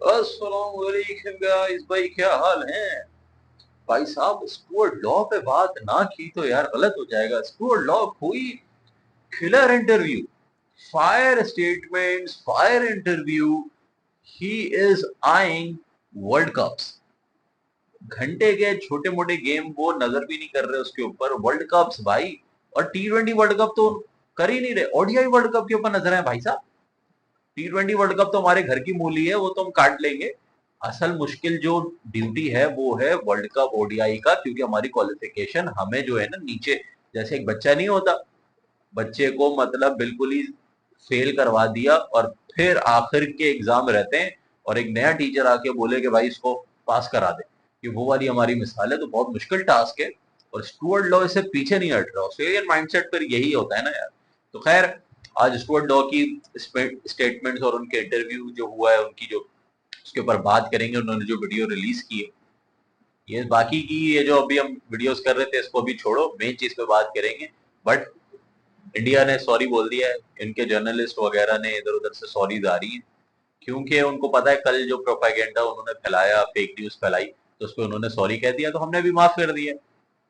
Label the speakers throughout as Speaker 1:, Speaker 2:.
Speaker 1: अस्सलाम वालेकुम गाइस, भाई क्या हाल है? भाई साहब, स्टुअर्ट लॉ पे बात ना की तो यार गलत हो जाएगा। स्टुअर्ट लॉ कोई killer interview, fire statements, fire interview. He is eyeing world cups. घंटे के छोटे मोटे गेम वो नजर भी नहीं कर रहे उसके ऊपर, वर्ल्ड कप्स भाई। और T20 वर्ल्ड कप तो कर ही नहीं रहे, ओडीआई वर्ल्ड कप के ऊपर नजर है भाई साहब। T20 वर्ल्ड कप तो हमारे घर की मूली है, वो तो हम काट लेंगे। असल मुश्किल जो ड्यूटी है वो है वर्ल्ड कप ओडीआई का, क्योंकि हमारी क्वालिफिकेशन हमें जो है ना नीचे, जैसे एक बच्चा नहीं होता, बच्चे को मतलब बिल्कुल ही फेल करवा दिया और फिर आखिर के एग्जाम रहते हैं और एक नया टीचर आके बोले कि भाई इसको पास करा दे, कि वो वाली हमारी मिसाल है। तो बहुत मुश्किल टास्क है और स्टुअर्ट लॉ इससे पीछे नहीं हट रहा। ऑस्ट्रेलियन माइंडसेट पर यही होता है ना यार। तो खैर, आज स्टुअर्ट लॉ की स्टेटमेंट्स और उनके इंटरव्यू जो हुआ है उनकी, जो उसके ऊपर बात करेंगे। उन्होंने जो वीडियो रिलीज की है, ये बाकी की ये जो अभी हम वीडियोस कर रहे थे इसको अभी छोड़ो, मेन चीज पे बात करेंगे। बट इंडिया ने सॉरी बोल दिया है, इनके जर्नलिस्ट वगैरह ने इधर उधर से सॉरीज आ रही है, क्योंकि उनको पता है कल जो प्रोपेगेंडा उन्होंने फैलाया, फेक न्यूज फैलाई, तो उस पर उन्होंने सॉरी कह दिया, तो हमने भी माफ कर दिया।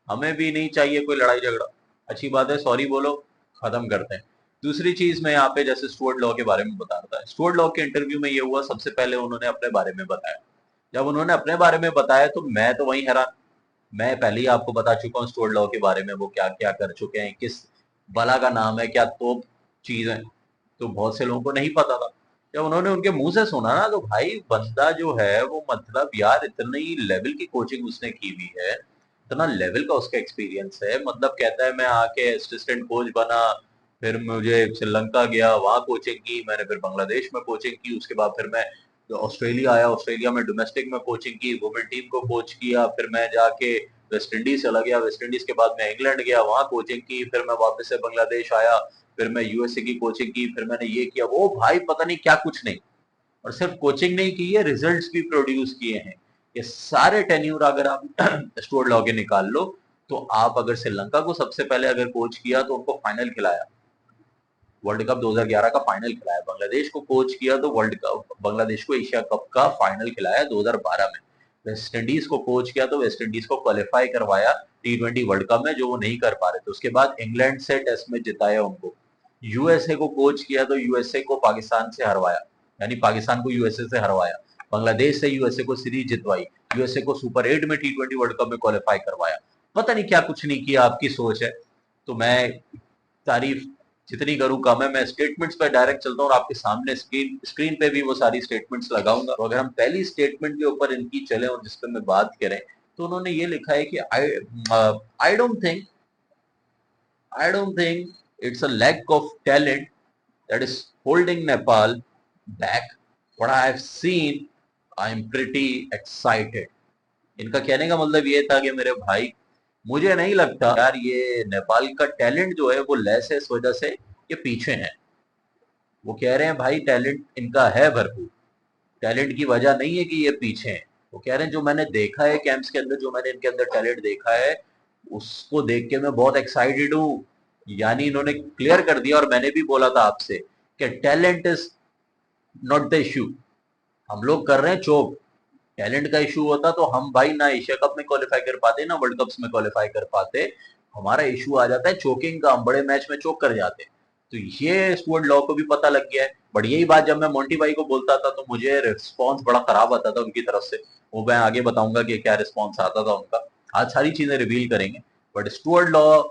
Speaker 1: हमें भी नहीं चाहिए कोई लड़ाई झगड़ा। अच्छी बात है, सॉरी बोलो, खत्म करते हैं। दूसरी चीज मैं यहाँ पे जैसे स्टुअर्ट लॉ के बारे में बता रहा था, स्टुअर्ट लॉ के इंटरव्यू में ये हुआ, सबसे पहले उन्होंने अपने बारे में बताया। जब उन्होंने अपने बारे में बताया तो मैं तो वहीं हैरान। मैं पहले ही आपको बता चुका हूँ स्टुअर्ट लॉ के बारे में, वो क्या क्या कर चुके हैं, किस बला का नाम है, क्या तो चीज है। तो बहुत से लोगों को नहीं पता था। जब उन्होंने उनके मुंह से सुना ना, तो भाई बंदा जो है वो मतलब यार इतनी लेवल की कोचिंग उसने की हुई है, इतना लेवल का उसका एक्सपीरियंस है। मतलब कहता है मैं आके असिस्टेंट कोच बना, फिर मुझे श्रीलंका गया, वहां कोचिंग की मैंने, फिर बांग्लादेश में कोचिंग की, उसके बाद फिर मैं ऑस्ट्रेलिया आया, ऑस्ट्रेलिया में डोमेस्टिक में कोचिंग की, वुमेन टीम को कोच किया, फिर मैं जाके वेस्ट इंडीज चला गया, वेस्ट इंडीज के बाद मैं इंग्लैंड गया, वहां कोचिंग की, फिर मैं वापस से बांग्लादेश आया, फिर मैं यूएसए की कोचिंग की, फिर मैंने ये किया वो, भाई पता नहीं क्या कुछ नहीं। और सिर्फ कोचिंग नहीं की है, रिजल्ट्स भी प्रोड्यूस किए हैं। ये सारे टेन्यूर अगर आप स्टुअर्ट लॉ के निकाल लो, तो आप अगर श्रीलंका को सबसे पहले अगर कोच किया तो उनको फाइनल खिलाया, वर्ल्ड कप 2011 का फाइनल खिलाया, बांग्लादेश को कोच किया तो वर्ल्ड कप, बांग्लादेश को एशिया कप का फाइनल खिलाया 2012 में, वेस्ट इंडीज को कोच किया तो वेस्ट इंडीज को क्वालिफाई करवाया T20 वर्ल्ड कप में, जो वो नहीं कर पा रहे थे। उसके बाद इंग्लैंड से टेस्ट में जिताया उनको। यूएसए को कोच किया तो यूएसए को पाकिस्तान से हरवाया, यानी पाकिस्तान को यूएसए से हरवाया। बांग्लादेश से यूएसए को सीरीज जितवाई, यूएसए को सुपर 8 में T20 वर्ल्ड कप में क्वालिफाई करवाया। पता नहीं क्या कुछ नहीं किया, आपकी सोच है। तो मैं तारीफ जितनी करूं कम है। मैं स्टेटमेंट्स पे डायरेक्ट चलता हूं और आपके सामने स्क्रीन स्क्रीन पे भी वो सारी स्टेटमेंट्स लगाऊंगा। तो अगर हम पहली स्टेटमेंट के ऊपर इनकी चले और जिस पे मैं बात करें, तो उन्होंने ये लिखा है कि I don't think I don't think it's a lack of talent that is holding Nepal back. What I have seen, I'm pretty excited. इनका कहने का मतलब ये था कि मेरे भाई, मुझे नहीं लगता यार ये नेपाल का टैलेंट जो है वो लेस है, इस वजह से ये पीछे हैं। वो कह रहे हैं भाई टैलेंट इनका है भरपूर, टैलेंट की वजह नहीं है कि ये पीछे हैं। वो कह रहे हैं जो मैंने देखा है कैंप्स के अंदर, जो मैंने इनके अंदर टैलेंट देखा है, उसको देख के मैं बहुत एक्साइटेड हूँ। यानी इन्होंने क्लियर कर दिया, और मैंने भी बोला था आपसे कि talent is not the issue. हम लोग कर रहे हैं चोक, टैलेंट का इशू होता तो हम भाई ना एशिया कप में क्वालिफाई कर पाते, ना वर्ल्ड कप्स में क्वालिफाई कर पाते। हमारा इशू आ जाता है चोकिंग का, हम बड़े मैच में चोक कर जाते हैं। तो ये स्टुअर्ट लॉ को भी पता लग गया है। बट यही बात जब मैं मोंटी भाई को बोलता था तो मुझे रिस्पॉन्स बड़ा खराब आता था उनकी तरफ से। वो मैं आगे बताऊंगा कि क्या रिस्पॉन्स आता था उनका। आज सारी चीजें रिवील करेंगे। बट स्टुअर्ट लॉ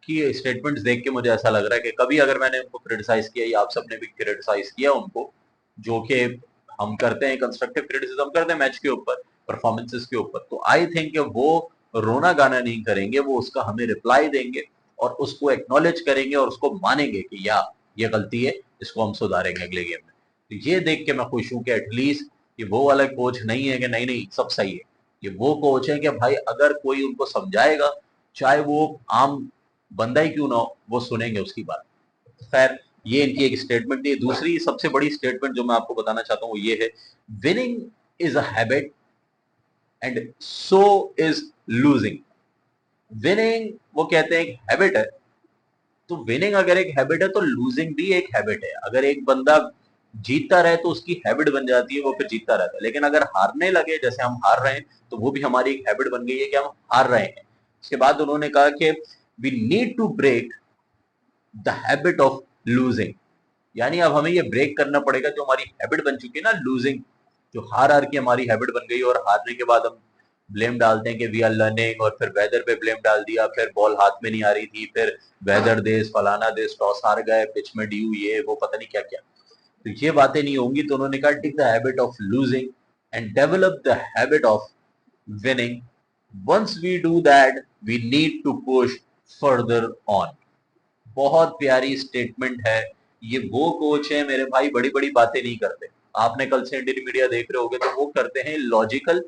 Speaker 1: की स्टेटमेंट्स देख के मुझे ऐसा लग रहा है कि कभी अगर मैंने उनको क्रिटिसाइज किया, या आप सबने भी क्रिटिसाइज किया उनको, जो कि हम करते हैं, कंस्ट्रक्टिव क्रिटिसिज्म करते हैं मैच के ऊपर, परफॉर्मेंसेस के ऊपर, तो आई थिंक वो रोना गाना नहीं करेंगे, वो उसका हमें रिप्लाई देंगे और उसको एक्नॉलेज करेंगे और उसको मानेंगे कि या ये गलती है, इसको हम सुधारेंगे अगले गेम में। तो ये देख के मैं खुश हूं कि एटलीस्ट ये वो वाला कोच नहीं है कि नहीं नहीं सब सही है। ये वो कोच है कि भाई अगर कोई उनको समझाएगा, चाहे वो आम बंदा ही क्यों ना हो, वो सुनेंगे उसकी बात। खैर, ये इनकी एक स्टेटमेंट थी। दूसरी सबसे बड़ी स्टेटमेंट जो मैं आपको बताना चाहता हूँ वो ये है, winning is a habit and so is losing. Winning, वो कहते हैं, एक हैबिट है। तो विनिंग अगर एक हैबिट है तो लूजिंग भी एक हैबिट है। अगर एक बंदा जीतता रहे तो उसकी हैबिट बन जाती है, वो फिर जीतता रहता है। लेकिन अगर हारने लगे, जैसे हम हार रहे हैं, तो वो भी हमारी एक हैबिट बन गई है कि हम हार रहे हैं। उसके बाद उन्होंने कहा कि we need to break the habit of losing, यानी अब हमें ये ब्रेक करना पड़ेगा जो हमारी हैबिट बन चुकी है ना लूजिंग, जो हार हार की हमारी हैबिट बन गई, और हारने के बाद हम ब्लेम डालते हैं कि वी आर लर्निंग, और फिर वेदर पे ब्लेम डाल दिया, फिर बॉल हाथ में नहीं आ रही थी, फिर वेदर देश फलाना देश, टॉस हार गए, पिच में ड्यू, ये वो पता नहीं क्या क्या। तो ये बातें नहीं होंगी, तो उन्होंने कहा take the habit of losing and develop the habit of winning. Once we do that we need to push further on. बहुत प्यारी स्टेटमेंट है। ये वो कोच है मेरे भाई, बड़ी बड़ी बातें नहीं करते। आपने कल से इंडियन मीडिया देख रहे होगे तो वो करते हैं लॉजिकल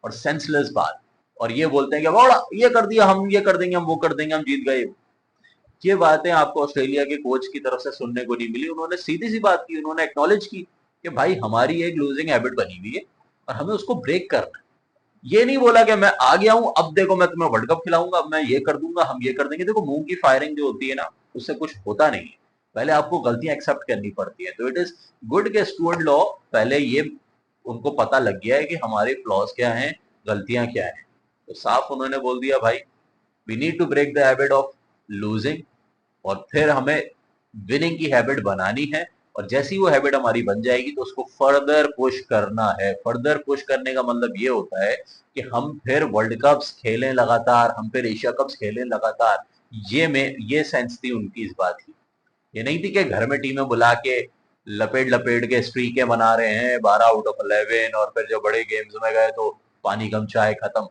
Speaker 1: और सेंसलेस बात, और ये बोलते हैं कि बड़ा ये कर दिया, हम ये कर देंगे, हम वो कर देंगे, हम जीत गए। ये बातें आपको ऑस्ट्रेलिया के कोच की तरफ से सुनने को नहीं मिली। उन्होंने सीधी सी बात की, उन्होंने एक्नॉलेज की कि भाई हमारी एक लूजिंग हैबिट बनी हुई है और हमें उसको ब्रेक करना है। ये नहीं बोला कि मैं आ गया हूं, अब देखो मैं तुम्हें वर्ल्ड कप खिलाऊंगा, अब मैं ये कर दूंगा, हम ये कर देंगे। देखो मुंह की फायरिंग जो होती है ना, उससे कुछ होता नहीं है। पहले आपको गलतियां एक्सेप्ट करनी पड़ती है। तो इट इज गुड के स्टुअर्ट लॉ पहले ये उनको पता लग गया है कि हमारे फ्लॉज क्या हैं, गलतियां क्या हैं। तो साफ उन्होंने बोल दिया भाई we need to break the habit of losing, और फिर हमें विनिंग की हैबिट बनानी है। और जैसी वो हैबिट हमारी बन जाएगी तो उसको फर्दर पुश करना है। फर्दर पुश करने का मतलब ये होता है कि हम फिर वर्ल्ड कप्स खेलें लगातार, हम फिर एशिया कप्स खेलें लगातार। ये सेंस थी उनकी इस बात की। ये नहीं थी कि घर में टीमें बुला के लपेट लपेट के स्ट्रीकें बना रहे हैं 12 आउट ऑफ 11, और फिर जब बड़े गेम्स में गए तो पानी कम चाय खत्म।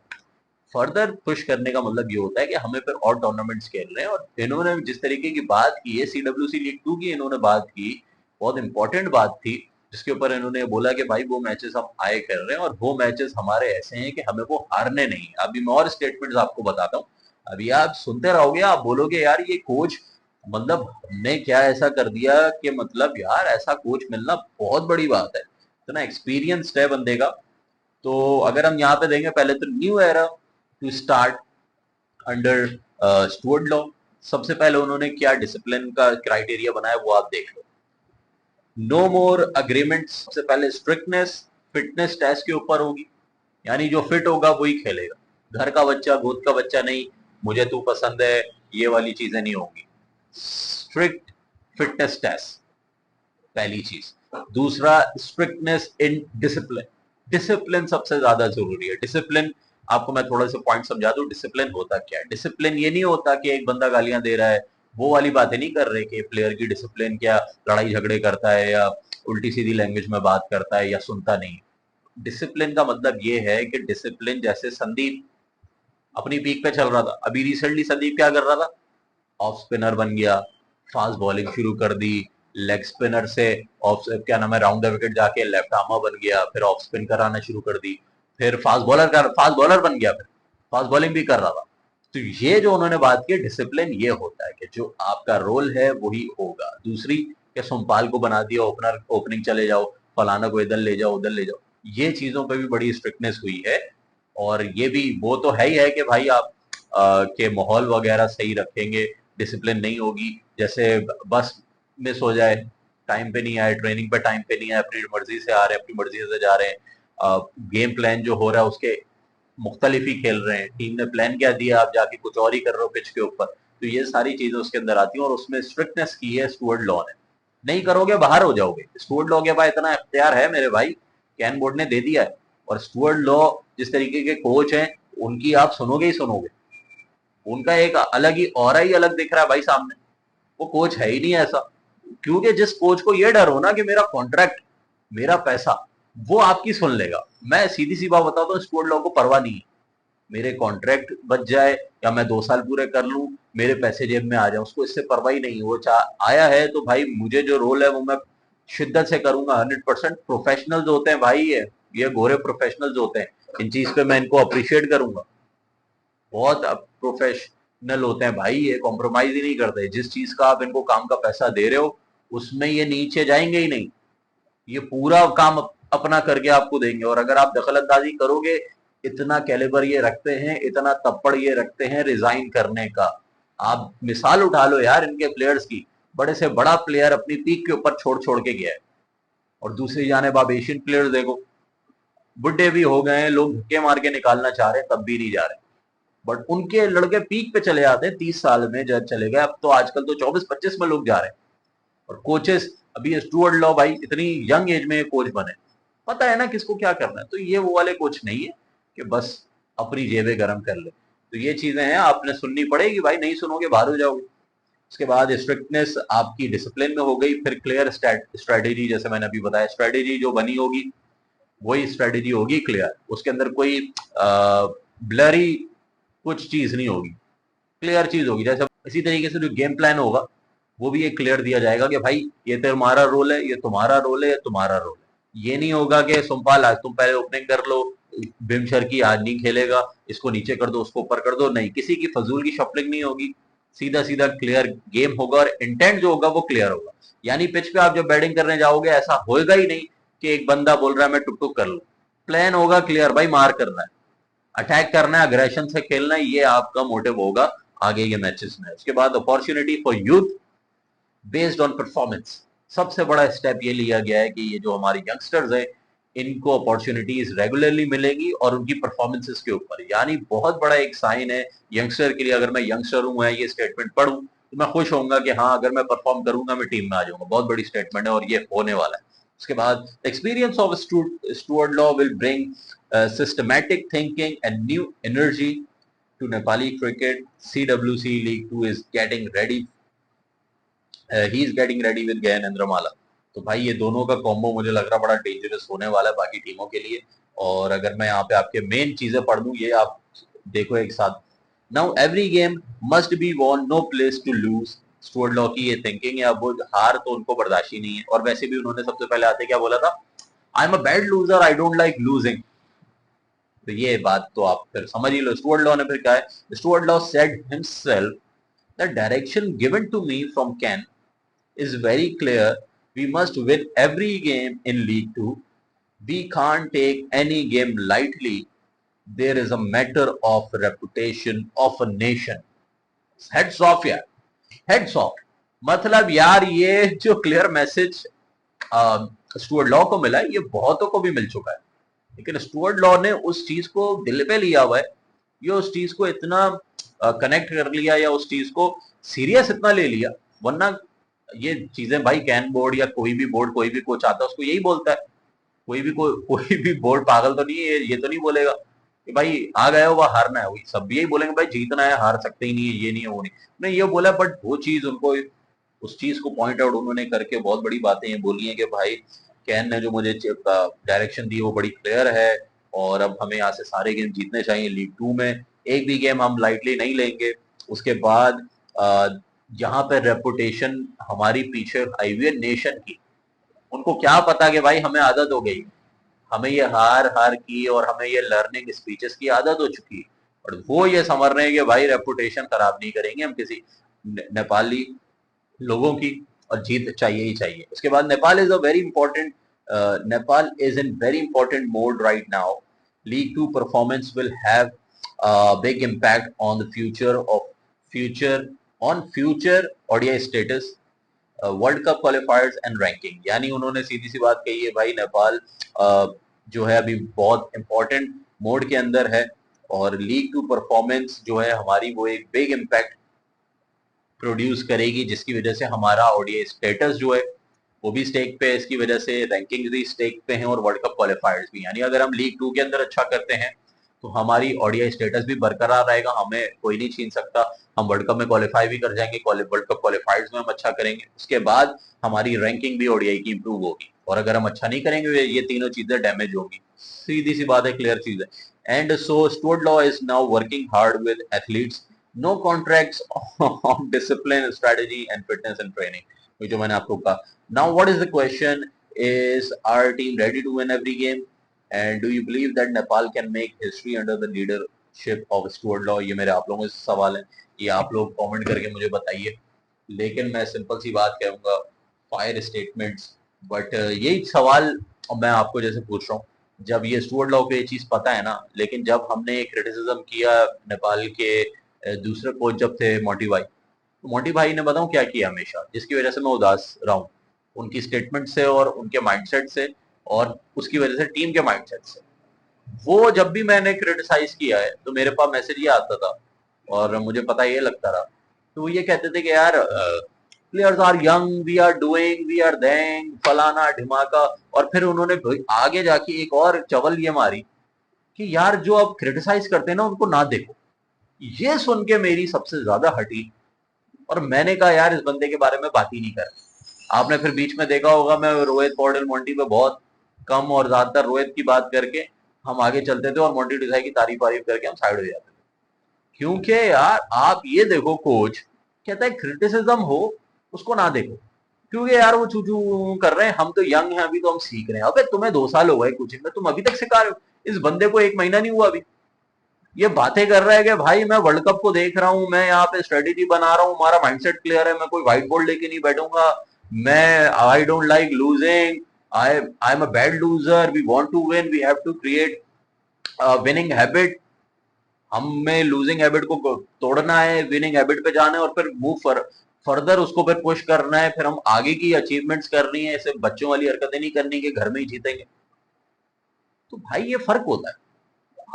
Speaker 1: फर्दर पुश करने का मतलब ये होता है कि हमें फिर और टूर्नामेंट्स खेल रहे हैं। और इन्होंने जिस तरीके की बात की है CWC लीग 2 की, इन्होंने बात की, बहुत इंपॉर्टेंट बात थी, जिसके ऊपर इन्होंने बोला कि भाई वो मैचेस हम आए कर रहे हैं और वो मैचेस हमारे ऐसे हैं कि हमें वो हारने नहीं है। अभी मैं और स्टेटमेंट्स आपको बताता हूँ, अभी आप सुनते रहोगे, आप बोलोगे यार ये कोच, मतलब हमने क्या ऐसा कर दिया कि मतलब यार ऐसा कोच मिलना बहुत बड़ी बात है, इतना एक्सपीरियंस्ड है बंदे का। तो अगर हम यहाँ पे देंगे, पहले तो new era to start under Stuart Law. सबसे पहले उन्होंने क्या डिसिप्लिन का क्राइटेरिया बनाया वो आप देख लो। नो मोर अग्रीमेंट्स, सबसे पहले स्ट्रिक्टनेस फिटनेस टेस्ट के ऊपर होगी, यानी जो फिट होगा वही खेलेगा। घर का बच्चा गोद का बच्चा नहीं, मुझे तू पसंद है, ये वाली चीजें नहीं होंगी। स्ट्रिक्ट फिटनेस टेस्ट पहली चीज। दूसरा स्ट्रिक्टनेस इन डिसिप्लिन। डिसिप्लिन सबसे ज्यादा जरूरी है। डिसिप्लिन आपको मैं थोड़ा सा पॉइंट समझा दूं, डिसिप्लिन होता क्या है। डिसिप्लिन ये नहीं होता कि एक बंदा गालियां दे रहा है, वो वाली बातें नहीं कर रहे कि प्लेयर की डिसिप्लिन क्या लड़ाई झगड़े करता है या उल्टी सीधी लैंग्वेज में बात करता है या सुनता नहीं। डिसिप्लिन का मतलब ये है कि डिसिप्लिन, जैसे संदीप अपनी पीक पे चल रहा था, अभी रिसेंटली संदीप क्या कर रहा था, ऑफ स्पिनर बन गया, फास्ट बॉलिंग शुरू कर दी, लेग स्पिनर से ऑफ क्या नाम है राउंड द विकेट जाके लेफ्ट आर्मर बन गया, फिर ऑफ स्पिन कराना शुरू कर दी, फिर फास्ट बॉलर बन गया, फिर फास्ट बॉलिंग भी कर रहा था। तो ये जो उन्होंने बात की डिसिप्लिन, ये होता है कि जो आपका रोल है वही होगा। दूसरी कि सोमपाल को बना दिया ओपनर, ओपनिंग चले जाओ, फलाना को इधर ले जाओ उधर ले जाओ, ये चीजों पे भी बड़ी स्ट्रिक्टनेस हुई है। और ये भी वो तो है ही है कि भाई आप के माहौल वगैरह सही रखेंगे, डिसिप्लिन नहीं होगी। जैसे बस मिस हो जाए, टाइम पे नहीं आए, ट्रेनिंग पे टाइम पे नहीं आए, अपनी मर्जी से आ रहे हैं, अपनी मर्जी से जा रहे हैं, गेम प्लान जो हो रहा है उसके मुख्तलिफ ही खेल रहे हैं, टीम ने प्लान क्या दिया आप जाके कुछ और ही कर रहे हो पिच के ऊपर। तो ये सारी चीजें उसके अंदर आती हैं और उसमें स्ट्रिक्टनेस की है स्टुअर्ट लॉ ने। नहीं करोगे बाहर हो जाओगे। स्टुअर्ट लॉ के पास इतना इख्तियार है मेरे भाई, कैन बोर्ड ने दे दिया है। और स्टुअर्ट लॉ जिस तरीके के कोच हैं, उनकी आप सुनोगे ही सुनोगे, उनका एक अलग ही ऑरा ही अलग दिख रहा है भाई सामने। वो कोच है ही नहीं ऐसा, क्योंकि जिस कोच को ये डर हो ना कि मेरा कॉन्ट्रैक्ट, मेरा पैसा, वो आपकी सुन लेगा। मैं सीधी सी बात बताता हूँ, स्पोर्ट लॉ को परवाह नहीं है, मेरे कॉन्ट्रैक्ट बच जाए या मैं 2 साल पूरे कर लूं, मेरे पैसे जेब में आ जाए, उसको इससे परवाह ही नहीं। वो आया है तो भाई मुझे जो रोल है वो मैं शिद्दत से करूंगा 100%। प्रोफेशनल्स होते हैं भाई, ये गोरे प्रोफेशनल्स होते हैं, इन चीज पे मैं इनको अप्रिशिएट करूंगा। बहुत प्रोफेशनल होते हैं भाई, ये कॉम्प्रोमाइज ही नहीं करते। जिस चीज का आप इनको काम का पैसा दे रहे हो उसमें ये नीचे जाएंगे ही नहीं, ये पूरा काम अपना करके आपको देंगे। और अगर आप दखल अंदाजी करोगे, इतना कैलिबर ये रखते हैं, इतना तप्पड़ ये रखते हैं रिजाइन करने का। आप मिसाल उठा लो यार इनके प्लेयर्स की, बड़े से बड़ा प्लेयर अपनी पीक के ऊपर छोड़ छोड़ के गया है, और दूसरी जाने आप एशियन प्लेयर्स देखो, बुढ़े भी हो गए हैं, लोग धक्के मार के निकालना चाह रहे हैं तब भी नहीं जा रहे, बट उनके लड़के पीक पे चले जाते हैं 30 साल में जब चले गए। अब तो आजकल तो 24-25 में लोग जा रहे हैं। और कोचेस, अभी स्टुअर्ट लॉ भाई इतनी यंग एज में कोच बने, पता है ना किसको क्या करना है। तो ये वो वाले कोच नहीं है कि बस अपनी जेबें गर्म कर ले। तो ये चीजें हैं, आपने सुननी पड़ेगी भाई, नहीं सुनोगे बाहर हो जाओगे। उसके बाद स्ट्रिक्टनेस आपकी डिसिप्लिन में हो गई, फिर क्लियर स्ट्रेटेजी, जैसे मैंने अभी बताया, स्ट्रेटेजी जो बनी होगी वही स्ट्रेटेजी होगी क्लियर, उसके अंदर कोई ब्लरी कुछ चीज नहीं होगी, क्लियर चीज होगी। जैसे इसी तरीके से जो गेम प्लान होगा वो भी एक क्लियर दिया जाएगा कि भाई ये तुम्हारा रोल है, ये तुम्हारा रोल है, ये तुम्हारा रोल है। ये नहीं होगा कि सोमपाल आज तुम पहले ओपनिंग कर लो, भीमशर की आज नहीं खेलेगा, इसको नीचे कर दो, उसको ऊपर कर दो, नहीं, किसी की फजूल की शफलिंग नहीं होगी। सीधा सीधा क्लियर गेम होगा और इंटेंट जो होगा वो क्लियर होगा। यानी पिच पे आप जब बैटिंग करने जाओगे ऐसा होएगा ही नहीं कि एक बंदा बोल रहा है मैं टुक टुक कर लूं। प्लान होगा क्लियर, भाई मार करना है, अटैक करना है, अग्रेशन से खेलना है, ये आपका मोटिव होगा आगे के मैचेस में। उसके बाद opportunity for youth based on performance, सबसे बड़ा स्टेप ये लिया गया है कि ये जो हमारे यंगस्टर्स हैं इनको अपॉर्चुनिटीज रेगुलरली मिलेगी और उनकी परफॉर्मेंसेस के ऊपर। यानी बहुत बड़ा एक साइन है यंगस्टर के लिए, अगर मैं यंगस्टर हूं, मैं ये स्टेटमेंट पढ़ूं तो मैं खुश होऊंगा कि हाँ अगर मैं परफॉर्म करूंगा मैं टीम में आ जाऊंगा। बहुत बड़ी स्टेटमेंट है और ये होने वाला है। उसके बाद experience of Stuart Law will bring systematic thinking and new energy to Nepali cricket. CWC League 2 is getting ready, he is getting ready with Gyanendra Malla. तो भाई ये दोनों का कॉम्बो मुझे लग रहा बड़ा डेंजरस होने वाला है बाकी टीमों के लिए। और अगर मैं यहाँ पे आपके मेन चीजें पढ़ दूं, ये आप देखो एक साथ। Now every game must be won, no place to lose. Stuart Law की ये थिंकिंग है, अब वो हार तो उनको बर्दाश्त ही नहीं है। और वैसे भी उन्होंने सबसे पहले आते क्या बोला था, आई am a bad loser, I don't like losing. तो ये बात तो आप फिर समझ ही लो। स्टुअर्ट लॉ ने फिर कहा है, Stuart Law said himself the direction given to me from can is very clear. We must win every game in League 2. We can't take any game lightly. There is a matter of reputation of a nation. Heads off यार, heads off। मतलब यार ये जो clear message Stuart law को मिला है ये बहुतों को भी मिल चुका है, लेकिन स्टुअर्ट लॉ ने उस चीज को दिल पे लिया हुआ है। ये उस चीज को इतना कनेक्ट कर लिया या उस चीज को सीरियस इतना ले लिया, वरना ये चीजें भाई कैन बोर्ड या कोई भी बोर्ड, कोई भी कोच आता है उसको यही बोलता है। कोई भी बोर्ड पागल तो नहीं है, ये तो नहीं बोलेगा कि भाई आ गए हो वह हारना है, वही सब यही बोलेंगे भाई जीतना है, हार सकते ही नहीं है, ये नहीं है, वो नहीं। नहीं ये बोला, बट वो चीज उनको, उस चीज को पॉइंट आउट उन्होंने करके बहुत बड़ी बातें ये बोली हैं कि भाई कैन ने जो मुझे डायरेक्शन दी वो बड़ी क्लियर है और अब हमें यहाँ से सारे गेम जीतने चाहिए। लीग 2 में एक भी गेम हम लाइटली नहीं लेंगे। उसके बाद जहां पर रेपुटेशन हमारी पीछे आई हुई है नेशन की, उनको क्या पता कि भाई हमें आदत हो गई, हमें ये हार हार की और हमें ये लर्निंग स्पीचेस की आदत हो चुकी है। और वो ये समझ रहे हैं कि भाई रेपुटेशन खराब नहीं करेंगे हम किसी नेपाली लोगों की, और जीत चाहिए ही चाहिए। उसके बाद Nepal is a very important, Nepal is in very important mode right now. League 2 performance will have big impact on the future ODI status, world cup क्वालिफायर्स and ranking. यानी उन्होंने सीधी सी बात कही है भाई नेपाल जो है अभी बहुत इंपॉर्टेंट मोड के अंदर है और लीग 2 परफॉर्मेंस जो है हमारी वो एक बिग इम्पैक्ट प्रोड्यूस करेगी, जिसकी वजह से हमारा ODI स्टेटस जो है वो भी स्टेक पे है, इसकी वजह से रैंकिंग भी स्टेक पे हैं और वर्ल्ड कप क्वालिफायर्स भी। यानी अगर हम लीग 2 के अंदर अच्छा करते हैं तो हमारी ODI स्टेटस भी बरकरार रहेगा, हमें कोई नहीं छीन सकता। हम वर्ल्ड कप में क्वालिफाई भी कर जाएंगे, वर्ल्ड कप क्वालिफायर्स में हम अच्छा करेंगे, उसके बाद हमारी रैंकिंग भी ODI की इंप्रूव होगी। और अगर हम अच्छा नहीं करेंगे ये तीनों चीजें डैमेज होगी, सीधी सी बात है, क्लियर चीज है। And so Stuart Law is now working hard with athletes, no contracts on discipline, strategy and fitness and training, जो मैंने आपको कहा। Now, what is the question? Is our team ready to win every game? And do you believe that Nepal can make history under the leadership of Stuart Law? ये मेरे आप लोगों से सवाल है, ये आप लोग कमेंट करके मुझे बताइए। लेकिन मैं सिंपल सी बात कहूँगा, फायर स्टेटमेंट्स, बट यही सवाल मैं आपको जैसे पूछ रहा हूँ, जब ये स्टुअर्ट लॉ को ये चीज पता है ना, लेकिन जब हमने क्रिटिसिज्म किया नेपाल के दूसरे कोच जब थे मोंटी भाई, तो मोंटी भाई ने बताऊं क्या किया हमेशा, जिसकी वजह से मैं उदास रहा हूँ। उनकी स्टेटमेंट से और उनके माइंडसेट से, और उसकी वजह से टीम के माइंडसेट से। वो जब भी मैंने क्रिटिसाइज किया है तो मेरे पास मैसेज ये आता था और मुझे पता ये लगता रहा, तो वो ये कहते थे कि यार players are young, we are doing, we are देंग, फलाना ढिमाका। और फिर उन्होंने आगे जाके एक और चवल ये मारी कि यार जो आप क्रिटिसाइज करते हैं ना उनको ना देखो। ये सुन के मेरी सबसे ज्यादा हटी, और मैंने कहा यार इस बंदे के बारे में बात ही नहीं कर। आपने फिर बीच में देखा होगा मैं रोहित पॉडेल मोंटी पे बहुत कम और ज्यादातर रोहित की बात करके हम आगे चलते थे और मोंटी डिसाई की तारीफ वारीफ करके हम साइड हो जाते थे। क्योंकि यार आप ये देखो, कोच कहता है क्रिटिसिज्म हो उसको ना देखो, क्योंकि यार वो चू चू कर रहे हैं, हम तो यंग हैं अभी, तो हम सीख रहे हैं। अबे तुम्हें 2 साल हो गए कोचिंग में, तुम अभी तक सिखा रहे हो। इस बंदे को 1 महीना नहीं हुआ अभी, ये बातें कर रहा है कि भाई मैं वर्ल्ड कप को देख रहा हूँ, मैं यहाँ पे स्ट्रेटेजी बना रहा हूँ, हमारा माइंडसेट क्लियर है, मैं कोई व्हाइट बोर्ड लेके नहीं बैठूंगा, मैं I don't like losing, I I am a bad loser, we want to win, we have to create winning habit, हमें लूजिंग हैबिट को तोड़ना है, विनिंग हैबिट पे जाना है, और फिर मूव फर्दर उसको फिर पुश करना है, फिर हम आगे की अचीवमेंट्स करनी है, ऐसे बच्चों वाली हरकतें नहीं करनी कि घर में ही जीतेंगे। तो भाई ये फर्क होता है।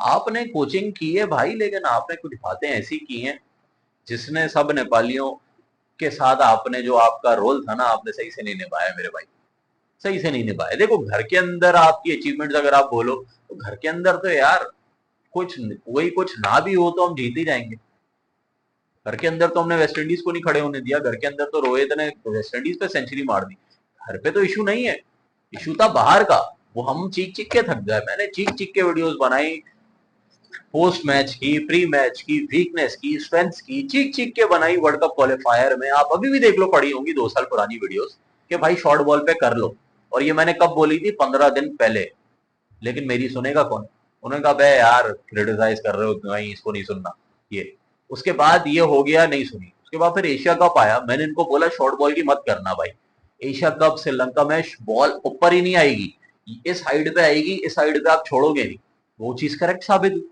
Speaker 1: आपने कोचिंग की है भाई, लेकिन आपने कुछ बातें ऐसी की हैं जिसने सब नेपालियों के साथ आपने जो आपका रोल था ना, आपने सही से नहीं निभाया मेरे भाई, सही से नहीं निभाया। देखो घर के अंदर आपकी अचीवमेंट्स अगर आप बोलो तो घर के अंदर तो यार कुछ वही, कुछ ना भी हो तो हम जीत ही जाएंगे। घर के अंदर तो हमने वेस्ट इंडीज को नहीं खड़े होने दिया, घर के अंदर तो रोहित ने वेस्ट इंडीज पे सेंचुरी मार दी। घर पे तो इशू नहीं है, इशू था बाहर का। वो हम चीख चीख के थक गए, मैंने चीख चीख के वीडियोस बनाई, पोस्ट मैच की, प्री मैच की, वीकनेस की, स्ट्रेंथ की, चीख चीख के बनाई। वर्ल्ड कप क्वालिफायर में आप अभी भी देख लो, पड़ी होंगी 2 साल पुरानी वीडियोस, कि भाई शॉर्ट बॉल पे कर लो। और ये मैंने कब बोली थी? 15 दिन पहले। लेकिन मेरी सुनेगा कौन? उन्होंने कहा बे यार क्रिटिसाइज कर रहे हो, नहीं इसको नहीं सुनना ये। उसके बाद ये हो गया, नहीं सुनी। उसके बाद फिर एशिया कप आया, मैंने इनको बोला शॉर्ट बॉल की मत करना भाई। एशिया कप श्रीलंका में बॉल ऊपर ही नहीं आएगी, इस साइड पे आएगी, इस साइड पे आप छोड़ोगे नहीं। वो चीज करेक्ट साबित हुई।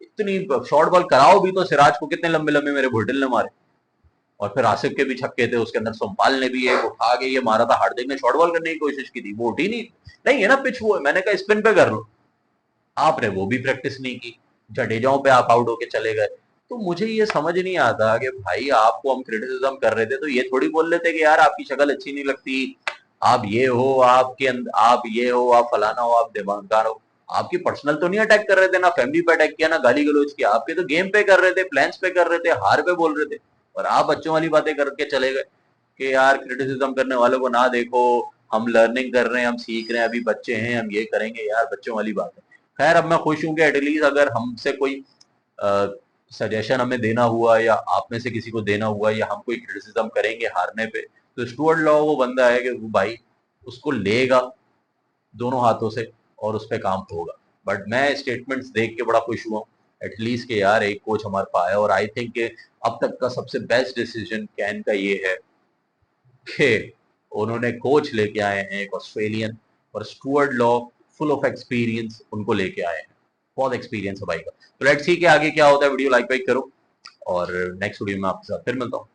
Speaker 1: इतनी शॉर्ट बॉल कराओ भी तो सिराज को कितने लंबे लंबे मेरे भुटिल ने मारे, और फिर आसिफ के भी छक्के थे उसके अंदर, सोमपाल ने भी एक उठा के ये मारा था, हार्दिक ने शॉर्ट बॉल करने की कोशिश की थी, वो उठी नहीं। नहीं है ना पिच, वो मैंने कहा स्पिन पे कर लो, आपने वो भी प्रैक्टिस नहीं की, जडेजाओं पे आप आउट होके चले गए। तो मुझे ये समझ नहीं आता कि भाई आपको हम क्रिटिसिज्म कर रहे थे तो ये थोड़ी बोल रहे थे कि यार आपकी शक्ल अच्छी नहीं लगती, आप ये हो, आपके अंदर आप ये हो, आप फलाना हो, आप दिमागदार हो। आपकी पर्सनल तो नहीं अटैक कर रहे थे, ना फैमिली पे अटैक किया, ना गाली गलौज किया, आपके तो गेम पे कर रहे थे, प्लान्स पे कर रहे थे, हार पे बोल रहे थे। और आप बच्चों वाली बातें करके चले गए कि यार क्रिटिसिज्म करने वालों को ना देखो, हम लर्निंग कर रहे हैं, हम सीख रहे हैं, अभी बच्चे हैं, हम ये करेंगे। यार बच्चों वाली बात है। खैर अब मैं खुश हूं कि एटलीस्ट अगर हमसे कोई सजेशन हमें देना हुआ, या आप में से किसी को देना हुआ, या हम कोई क्रिटिसिज्म करेंगे हारने पे, तो स्टुअर्ट लॉ वो बंदा है कि वो भाई उसको लेगा दोनों हाथों से और उस पर काम होगा। बट मैं स्टेटमेंट्स देख के बड़ा खुश हुआ एटलीस्ट के यार एक कोच हमारे पास आया। और आई थिंक अब तक का सबसे बेस्ट डिसीजन कैन का ये है कि उन्होंने कोच लेके आए हैं एक ऑस्ट्रेलियन, और Stuart law full of experience उनको लेके आए हैं, बहुत एक्सपीरियंस है भाई का। तो लेट्स सी कि आगे क्या होता है। वीडियो लाइक वाइक करो, और नेक्स्ट वीडियो में आपके साथ फिर मिलता हूँ।